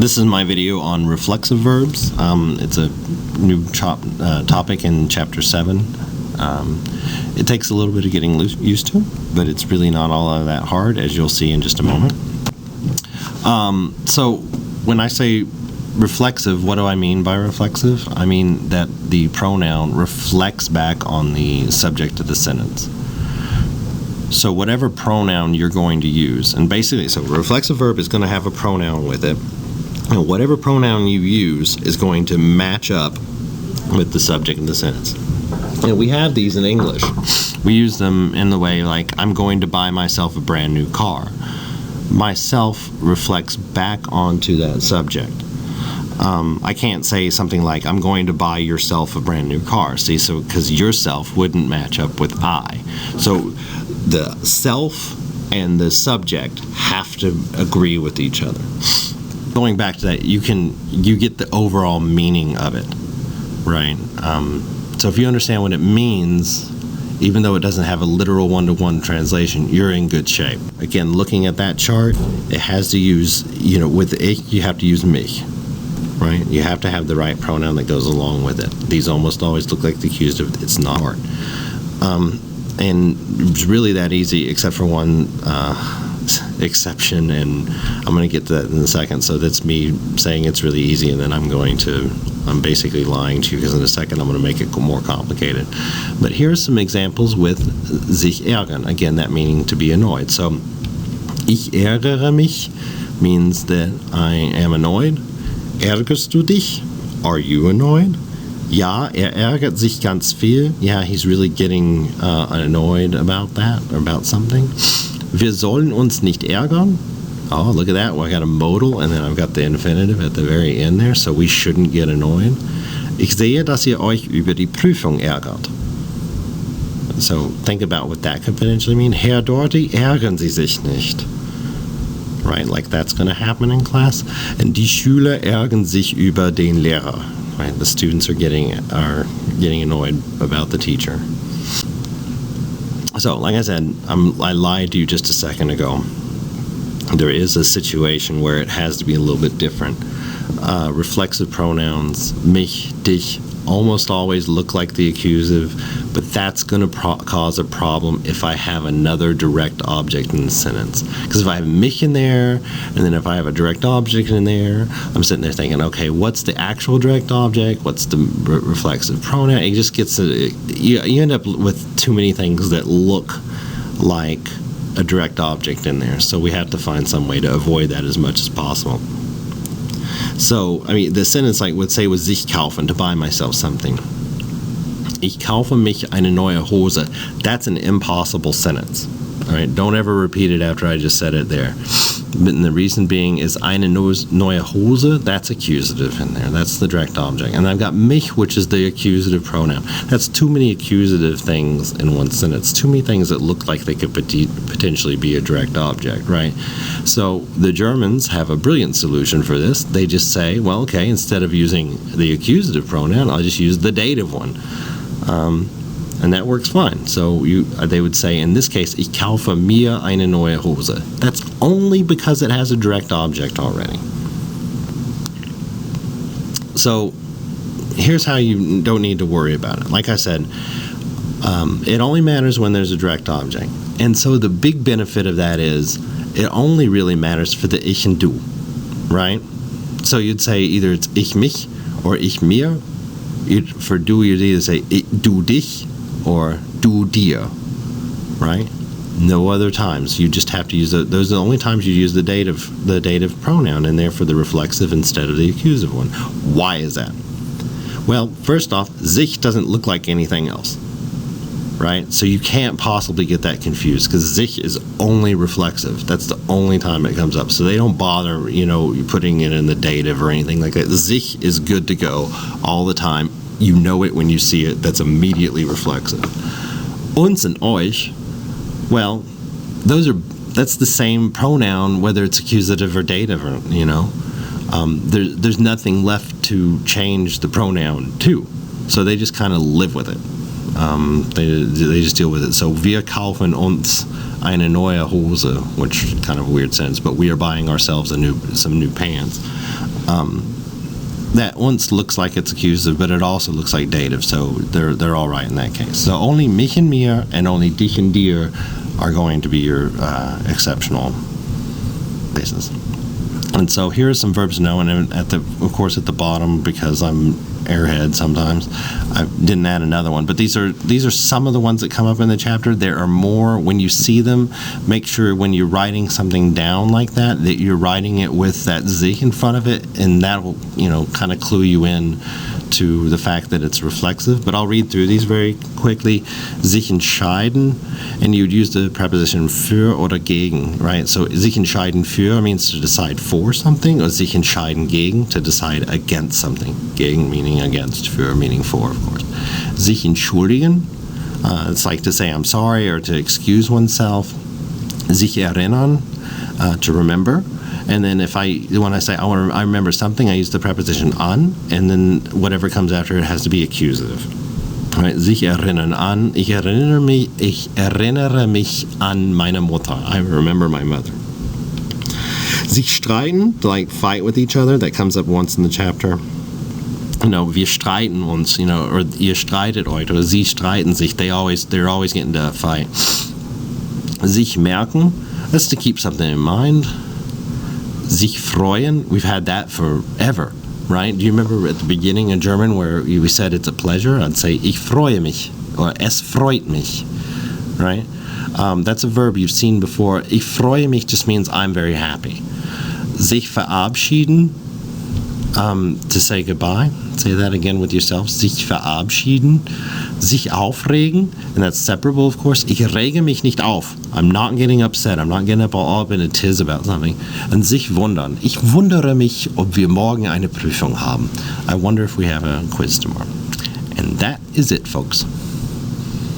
This is my video on reflexive verbs. It's a new topic in Chapter 7. It takes a little bit of getting used to, but it's really not all that hard, as you'll see in just a moment. So when I say reflexive, what do I mean by reflexive? I mean that the pronoun reflects back on the subject of the sentence. So whatever pronoun you're going to use, and basically, so a reflexive verb is going to have a pronoun with it, and whatever pronoun you use is going to match up with the subject of the sentence. And we have these in English. We use them in the way like, I'm going to buy myself a brand new car. Myself reflects back onto that subject. I can't say something like, I'm going to buy yourself a brand new car. See, so because yourself wouldn't match up with I. So the self and the subject have to agree with each other. Going back to that, you get the overall meaning of it, right? So if you understand what it means, even though it doesn't have a literal one-to-one translation, you're in good shape. Again, looking at that chart, it has to use, with ich, you have to use mich, right? You have to have the right pronoun that goes along with it. These almost always look like the accusative. It's not hard. And it's really that easy, except for one exception, and I'm going to get to that in a second. So that's me saying it's really easy, and then I'm basically lying to you, because in a second I'm going to make it more complicated. But here are some examples with sich ärgern, again, that meaning to be annoyed. So ich ärgere mich means that I am annoyed. Ärgerst du dich? Are you annoyed? Ja, ärgert sich ganz viel. Yeah, he's really getting annoyed about that, or about something. Wir sollen uns nicht ärgern. Oh, look at that. Well, I got a modal, and then I've got the infinitive at the very end there, so we shouldn't get annoyed. Ich sehe, dass ihr euch über die Prüfung ärgert. So think about what that could potentially mean. Herr Doherty, ärgern Sie sich nicht. Right, like that's going to happen in class. And die Schüler ärgern sich über den Lehrer. Right, the students are getting annoyed about the teacher. So, like I said, I lied to you just a second ago. There is a situation where it has to be a little bit different. Reflexive pronouns, mich, dich, almost always look like the accusative, but that's going to cause a problem if I have another direct object in the sentence. Because if I have mich in there, and then if I have a direct object in there, I'm sitting there thinking, okay, what's the actual direct object? What's the reflexive pronoun? It just gets, you end up with too many things that look like a direct object in there. So we have to find some way to avoid that as much as possible. So, I mean, the sentence would say was sich kaufen, to buy myself something. Ich kaufe mich eine neue Hose. That's an impossible sentence. All right, don't ever repeat it after I just said it there. But the reason being is eine neue Hose, that's accusative in there. That's the direct object. And I've got mich, which is the accusative pronoun. That's too many accusative things in one sentence. Too many things that look like they could potentially be a direct object, right? So the Germans have a brilliant solution for this. They just say, well, okay, instead of using the accusative pronoun, I'll just use the dative one. And that works fine. So they would say, in this case, ich kaufe mir eine neue Hose. That's only because it has a direct object already. So here's how you don't need to worry about it. Like I said, it only matters when there's a direct object. And so the big benefit of that is it only really matters for the ich and du, right? So you'd say either it's ich mich or ich mir. For du, you'd either say du dich or du dir, right? No other times. You just have to use those are the only times you use the dative pronoun in there for the reflexive instead of the accusative one. Why is that? Well, first off, sich doesn't look like anything else, right? So you can't possibly get that confused, because sich is only reflexive. That's the only time it comes up. So they don't bother, putting it in the dative or anything like that. Sich is good to go all the time. You know it when you see it. That's immediately reflexive. Uns and euch, well, that's the same pronoun whether it's accusative or dative, there's nothing left to change the pronoun to. So they just kind of live with it. They just deal with it. So wir kaufen uns eine neue Hose, which kind of a weird sentence, but we are buying ourselves some new pants. That uns looks like it's accusative, but it also looks like dative, so they're all right in that case. So only mich and mir and only dich and dir are going to be your exceptional cases. And so here are some verbs to know, and of course at the bottom, because I'm airhead sometimes, I didn't add another one, but these are some of the ones that come up in the chapter. There are more. When you see them, make sure when you're writing something down like that you're writing it with that sich in front of it, and that will kind of clue you in to the fact that it's reflexive. But I'll read through these very quickly. Sich entscheiden, and you'd use the preposition für oder gegen, right? So sich entscheiden für means to decide for something, or sich entscheiden gegen, to decide against something. Gegen meaning against, für meaning for, of course. Sich entschuldigen, it's like to say I'm sorry or to excuse oneself. Sich erinnern, to remember. And then when I say I remember something, I use the preposition an, and then whatever comes after it has to be accusative. Right? Sich erinnern an. Ich erinnere mich an meine Mutter. I remember my mother. Sich streiten, like fight with each other. That comes up once in the chapter. Wir streiten uns, or ihr streitet euch, or sie streiten sich. They're always getting into a fight. Sich merken, that's to keep something in mind. Sich freuen, we've had that forever, right? Do you remember at the beginning in German where we said it's a pleasure? I'd say ich freue mich, or es freut mich, right? That's a verb you've seen before. Ich freue mich just means I'm very happy. Sich verabschieden, to say goodbye. Say that again with yourself. Sich verabschieden. Sich aufregen, and that's separable, of course. Ich rege mich nicht auf. I'm not getting upset. I'm not getting all up in a tiz about something. And sich wundern. Ich wundere mich, ob wir morgen eine Prüfung haben. I wonder if we have a quiz tomorrow. And that is it, folks.